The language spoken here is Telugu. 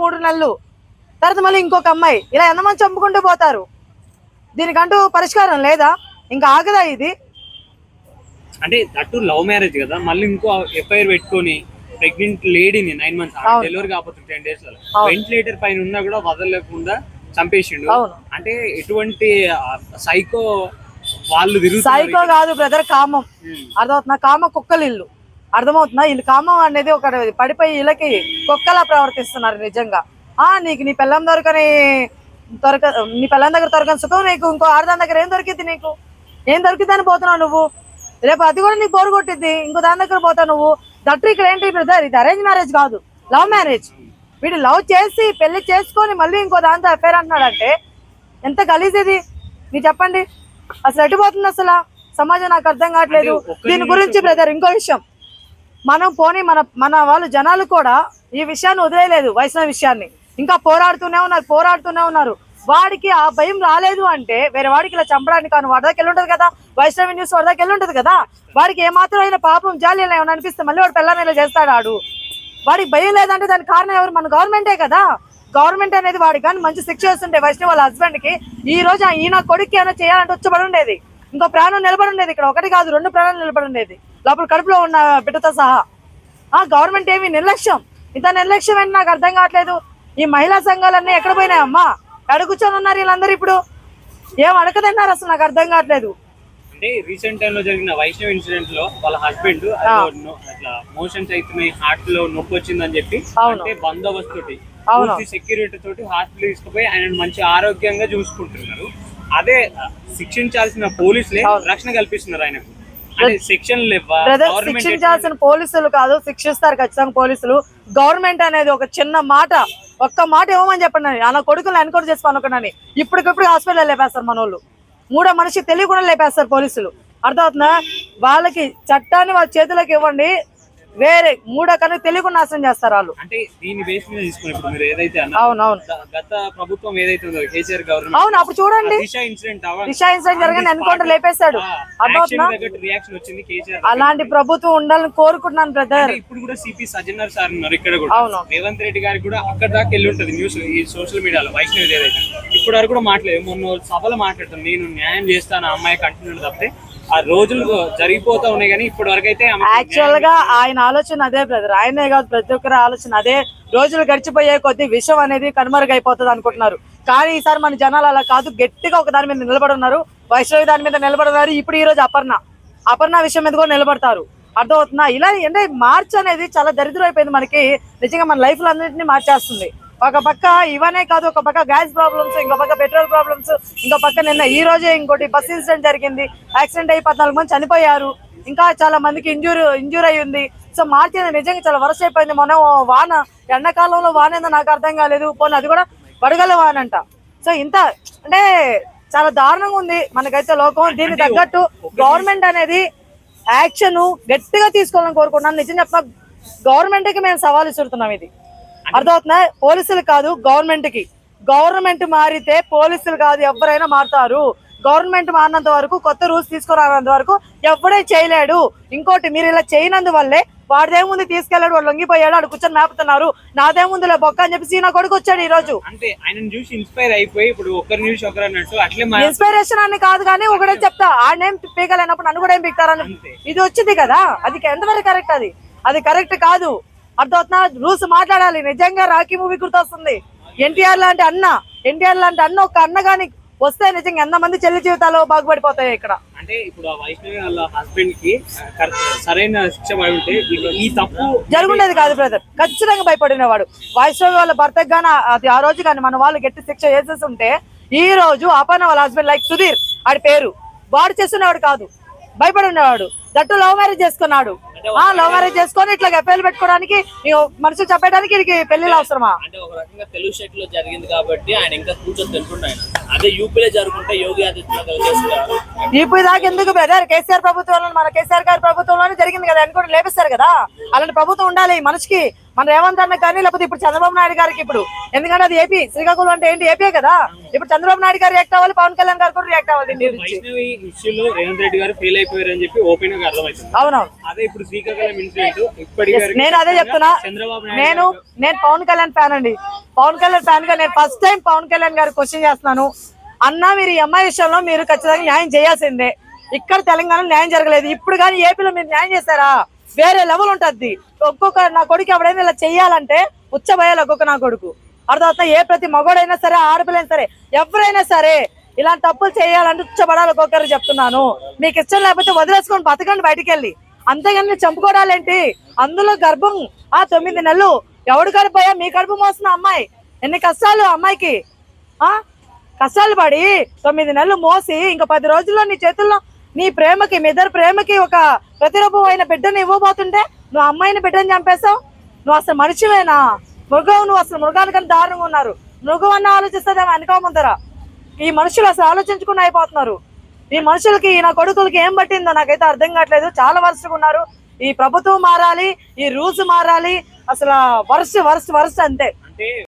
3 నెలలు, తర్వాత మళ్ళీ ఇంకొక అమ్మాయి, ఇలా ఎంతమంది చంపుకుంటూ పోతారు? దీనికంటూ పరిష్కారం లేదా? ఇంకా ఆగదా ఇది? అంటే అటు లవ్ మ్యారేజ్ కదా, మళ్ళీ ఇంకో ఎఫ్ఐఆర్ పెట్టుకొని ప్రెగ్నెంట్ లేడీని 9 months డెలివరీ కాకపోతే 10 days వెంటిలేటర్ పైన ఉన్నా కూడా వదలలేకుండా చంపేసిండు. అంటే ఎటువంటి సైకో వాళ్ళు సైకో కాదు బ్రదర్, కామం. అర్థమవుతున్నా? కామ కుక్కలు ఇల్లు, అర్థమవుతున్నా? వీళ్ళు కామం అనేది ఒక పడిపోయి వీళ్ళకి కుక్కలా ప్రవర్తిస్తున్నారు నిజంగా. నీకు నీ పిల్లం నీ పిల్లం దగ్గర దొరకని సుఖం నీకు ఇంకో ఆడదాని దగ్గర ఏం దొరికింది? నీకు ఏం దొరికింది అని పోతున్నావు నువ్వు. రేపు అది కూడా నీకు బోరు కొట్టిద్ది, ఇంకో దాని దగ్గర పోతావు నువ్వు. దట్టు ఇక్కడ ఏంటి బ్రదర్, ఇది అరేంజ్ మ్యారేజ్ కాదు, లవ్ మ్యారేజ్. వీడు లవ్ చేసి పెళ్లి చేసుకొని మళ్ళీ ఇంకో దాంతో అఫేర్ అంటున్నాడంటే ఎంత గలీజ్ ఇది? మీరు చెప్పండి, అసలు ఎటుపోతుంది అసలు సమాజం? నాకు అర్థం కావట్లేదు దీని గురించి బ్రదర్. ఇంకో విషయం, మనం పోనీ మన వాళ్ళు జనాలు కూడా ఈ విషయాన్ని వదిలేదు, వైష్ణవ విషయాన్ని ఇంకా పోరాడుతూనే ఉన్నారు. వాడికి ఆ భయం రాలేదు అంటే వేరే వాడికి ఇలా చంపడానికి కానీ వాడిదాకి వెళ్ళి ఉంటుంది కదా, వైష్ణవి న్యూస్ వాడిదాకి వెళ్ళి ఉంటుంది కదా. వాడికి ఏమాత్రం అయినా పాపం జాలి ఏమైనా అనిపిస్తే మళ్ళీ వాడు పిల్లలు ఇలా చేస్తాడు. వాడికి భయం లేదంటే దానికి కారణం ఎవరు? మన గవర్నమెంటే కదా. గవర్నమెంట్ అనేది వాడికి కానీ మంచి శిక్ష వేస్తుంటే వైష్ణవి వాళ్ళ హస్బెండ్ కి ఈ రోజు ఈయన కొడుకు ఏమైనా చేయాలంటే వచ్చబడి ఉండేది, ఇంకో ప్రాణం నిలబడి ఉండేది. ఇక్కడ ఒకటి కాదు 2 ప్రాణాలు నిలబడి ఉండేది లోపల కడుపులో ఉన్న బిడ్డతో సహా. గవర్నమెంట్ ఏమి నిర్లక్ష్యం, ఇంత నిర్లక్ష్యం ఏంటి నాకు అర్థం కావట్లేదు. ఈ మహిళా సంఘాలన్నీ ఎక్కడ పోయినాయమ్మా? ఎక్కడ కూర్చొని ఉన్నారు వీళ్ళందరూ? ఇప్పుడు ఏం అడగదన్నారు అసలు నాకు అర్థం కావట్లేదు. అంటే రీసెంట్ టైమ్ లో జరిగిన వైష్ణవ్ ఇన్సిడెంట్ లో వాళ్ళ హస్బెండ్ అట్లా మోషన్స్ అవుతున్నాయి, హార్ట్ లో నొప్పి వచ్చిందని చెప్పి అంటే బందోబస్తు తోటి సెక్యూరిటీ తోటి హాస్పిటల్ తీసుకుపోయి ఆయన మంచి ఆరోగ్యంగా చూసుకుంటున్నారు. అదే శిక్షించాల్సిన పోలీసులే రక్షణ కల్పిస్తున్నారు ఆయనకు. శిక్షించాల్సిన పోలీసులు కాదు, శిక్షిస్తారు ఖచ్చితంగా పోలీసులు. గవర్నమెంట్ అనేది ఒక చిన్న మాట, ఒక్క మాట ఇవ్వమని చెప్పండి, అలా కొడుకులు ఎన్కౌంటర్ చేసి అనుకున్నాను. ఇప్పటికిప్పుడు హాస్పిటల్ లేపేస్తారు మన వాళ్ళు, 3వ మనిషి తెలియకుండా లేపేస్తారు పోలీసులు. అర్థమవుతుందా? వాళ్ళకి చట్టాన్ని వాళ్ళ చేతులకు ఇవ్వండి, వేరే 3వ కన్నా తెలియకుండా నాశనం చేస్తారు వాళ్ళు. అంటే దీని బేస్ మీద తీసుకుని ఇప్పుడు మీరు ఏదైతే అవునవును గత ప్రభుత్వం ఏదైతే ఉందో కేసీఆర్ గవర్నమెంట్, అవును అప్పుడు చూడండి దిశా ఇన్సిడెంట్ జరగని ఎన్కౌంటర్ లేపేశాడు. అలాంటి ప్రభుత్వం ఉండాలని కోరుకుంటున్నాను బ్రదర్. ఇప్పుడు కూడా సిపి సజ్జనర్ సార్ ఉన్నారు ఇక్కడ కూడా, రేవంత్ రెడ్డి గారికి కూడా అక్కడ దాకా వెళ్ళి ఉంటుంది న్యూస్ ఈ సోషల్ మీడియాలో. వైష్ణవి ఏదైతే ఇప్పుడు వరకు కూడా మాట్లాడలేదు, మొన్న సభలో మాట్లాడుతాను నేను న్యాయం చేస్తాను అమ్మాయి కంటిన్యూ తప్పితే ఆ రోజులు జరిగిపోతా ఉన్నాయి. కానీ ఇప్పటి వరకు అయితే యాక్చువల్ గా ఆయన ఆలోచన అదే బ్రదర్, ఆయనే కాదు ప్రతి ఒక్కరి ఆలోచన అదే. రోజులు గడిచిపోయే కొద్దీ విషయం అనేది కనుమరుగైపోతుంది అనుకుంటున్నారు. కానీ ఈసారి మన జనాలు అలా కాదు, గట్టిగా ఒక దాని మీద నిలబడి ఉన్నారు. వైష్ణవి దాని మీద నిలబడున్నారు. ఇప్పుడు ఈ రోజు అపర్ణ విషయం మీద కూడా నిలబడతారు. అర్థమవుతుందా? ఇలా అంటే మార్చ్ అనేది చాలా దరిద్రం అయిపోయింది మనకి. నిజంగా మన లైఫ్ లో అన్నింటినీ మార్చేస్తుంది. ఒక పక్క ఇవనే కాదు, ఒక పక్క గ్యాస్ ప్రాబ్లమ్స్, ఇంకో పక్క పెట్రోల్ ప్రాబ్లమ్స్, ఇంకో పక్క నిన్న ఈ రోజే ఇంకోటి బస్ ఇన్సిడెంట్ జరిగింది. యాక్సిడెంట్ అయ్యి 14 మంది చనిపోయారు, ఇంకా చాలా మందికి ఇంజూర్ అయ్యి ఉంది. సో మార్చి నిజంగా చాలా వరస్ట్ అయిపోయింది. మొన్న వాన, ఎండాకాలంలో వాన ఏందో నాకు అర్థం కాలేదు, పోనీ అది కూడా వడగల వాన అంట. సో ఇంత అంటే చాలా దారుణంగా ఉంది మనకైతే లోకం. దీనికి తగ్గట్టు గవర్నమెంట్ అనేది యాక్షన్ గట్టిగా తీసుకోవాలని కోరుకుంటున్నాను. నిజం చెప్తా, గవర్నమెంట్ కి మేము సవాల్ ఇస్తున్నాం. ఇది అర్థమవుతుందా? పోలీసులు కాదు గవర్నమెంట్ మారితే పోలీసులు కాదు ఎవరైనా మారుతారు. గవర్నమెంట్ మారినంత వరకు, కొత్త రూల్స్ తీసుకురానంత వరకు ఎవడే చేయలేడు. ఇంకోటి, మీరు ఇలా చేయనందువల్లే వాడిదేముంది తీసుకెళ్లాడు, వాడు లొంగిపోయాడు, వాడు కూర్చొని మేపుతున్నారు, నాదేముందులే బొక్క అని చెప్పి నా కొడుకు వచ్చాడు ఈ రోజు. ఇన్స్పిరేషన్ అని కాదు కానీ ఒకటే చెప్తా, ఆడేం పీకలేనప్పుడు నన్ను కూడా ఏం పీకుతారని ఇది వచ్చింది కదా. అది ఎంతవరకు కరెక్ట్? అది కరెక్ట్ కాదు. అర్థమవుతున్నా? రూల్స్ మాట్లాడాలి. నిజంగా రాఖీ మూవీ గుర్తొస్తుంది. ఎన్టీఆర్ లాంటి అన్న ఒక అన్న గాని వస్తే నిజంగా ఎంతమంది చెల్లి జీవితాలు బాగుపడిపోతాయి ఇక్కడ. అంటే ఇప్పుడు వైష్ణవి వాళ్ళ హస్బెండ్ కి సరైన శిక్ష పడి ఉంటే ఈ తప్పు జరుగుండేది కాదు బ్రదర్. ఖచ్చితంగా భయపడినవాడు. వైష్ణవి వాళ్ళ భర్తకు గానీ అది ఆ రోజు కానీ మన వాళ్ళు గట్టి శిక్ష చేసేసి ఉంటే ఈ రోజు అపర్ణ వాళ్ళ హస్బెండ్ లైక్ సుధీర్ ఆడి పేరు వాడు చేస్తున్నవాడు కాదు, భయపడి ఉండేవాడు. దట్టు లవ్ మ్యారేజ్ చేసుకున్నాడు. లవ్ మ్యారేజ్ చేసుకొని ఇట్లా ఎఫ్ఐఆర్ పెట్టుకోవడానికి మనుషులు చెప్పడానికి పెళ్లిళ్ళు అవసరమా? అంటే ఒక రకంగా తెలుగు స్టేట్ లో జరిగింది కాబట్టి ఆయన ఇంకా కూర్చొని తెలుసుకుంటాడు. అదే యూపీలో జరుగుతుంటే యోగి ఆదిత్యనాథ్ యూపీ దాకా ఎందుకు బ్రదర్? కేసీఆర్ ప్రభుత్వంలో, మన కేసీఆర్ గారి ప్రభుత్వంలోనే జరిగింది కదా, అనుకోండి లేపిస్తారు కదా. అలాంటి ప్రభుత్వం ఉండాలి. మన రేవంత్ అన్న కానీ లేకపోతే ఇప్పుడు చంద్రబాబు నాయుడు గారికి ఇప్పుడు, ఎందుకంటే అది ఏపీ, శ్రీకాకుళం అంటే ఏంటి ఏపీ కదా. ఇప్పుడు చంద్రబాబు నాయుడు గారు రియాక్ట్ అవ్వాలి, పవన్ కళ్యాణ్ గారు కూడా రియాక్ట్ అవ్వాలి. వైష్ణవి ఇష్యూలో రేవంత్ రెడ్డి గారు ఫెయిల్ అయిపోయారు అని చెప్పి ఓపెన్ గా అర్థమవుతుంది. అవునవును, అదే ఇప్పుడు శ్రీకాకుళం ఇన్సిడెంట్ ఇప్పటికీ నేను అదే చెప్తున్నా. నేను పవన్ కళ్యాణ్ ఫ్యాన్ అండి. పవన్ కళ్యాణ్ ఫ్యాన్ గా నేను ఫస్ట్ టైం పవన్ కళ్యాణ్ గారు క్వశ్చన్ చేస్తున్నాను. అన్నా మీరు ఈ అమ్మాయి విషయంలో మీరు ఖచ్చితంగా న్యాయం చేయాల్సిందే. ఇక్కడ తెలంగాణలో న్యాయం జరగలేదు, ఇప్పుడు కానీ ఏపీలో మీరు న్యాయం చేశారా వేరే లెవెల్ ఉంటుంది. ఒక్కొక్క నా కొడుకు ఎవడైనా ఇలా చెయ్యాలంటే ఉచ్చబోయాలి ఒక్కొక్క నా కొడుకు. అర్థమవుతున్నా? ఏ ప్రతి మగోడైనా సరే, ఆడపిల్లైనా సరే, ఎవరైనా సరే ఇలాంటి తప్పులు చేయాలంటే ఉచ్చబడాలి ఒక్కొక్కరు చెప్తున్నాను. మీకు ఇష్టం లేకపోతే వదిలేసుకొని బతకండి బయటికి వెళ్ళి, అంతేగాని మీరు చంపుకోవడాలేంటి? అందులో గర్భం 9 నెలలు ఎవడు కడుపోయా? మీ కడుపు మోస్తున్న అమ్మాయి. ఎన్ని కష్టాలు అమ్మాయికి, కష్టాలు పడి 9 నెలలు మోసి ఇంకా 10 రోజుల్లో నీ చేతుల్లో నీ ప్రేమకి, మీ ఇద్దరు ప్రేమకి ఒక ప్రతిరూపం అయిన బిడ్డని ఇవ్వబోతుంటే నువ్వు అమ్మాయిని బిడ్డని చంపేశావు. నువ్వు అసలు మనిషివేనా? మృగం. నువ్వు అసలు మృగానికన్నా దారుణంగా ఉన్నారు. మృగం అన్న ఆలోచిస్తుందేమో అనుకోమందరా. ఈ మనుషులు అసలు ఆలోచించుకుని అయిపోతున్నారు. ఈ మనుషులకి, నా కొడుకులకి ఏం పట్టిందో నాకైతే అర్థం కావట్లేదు. చాలా వరుసగా ఉన్నారు. ఈ ప్రభుత్వం మారాలి, ఈ రూల్స్ మారాలి. అసలు వరుస అంతే.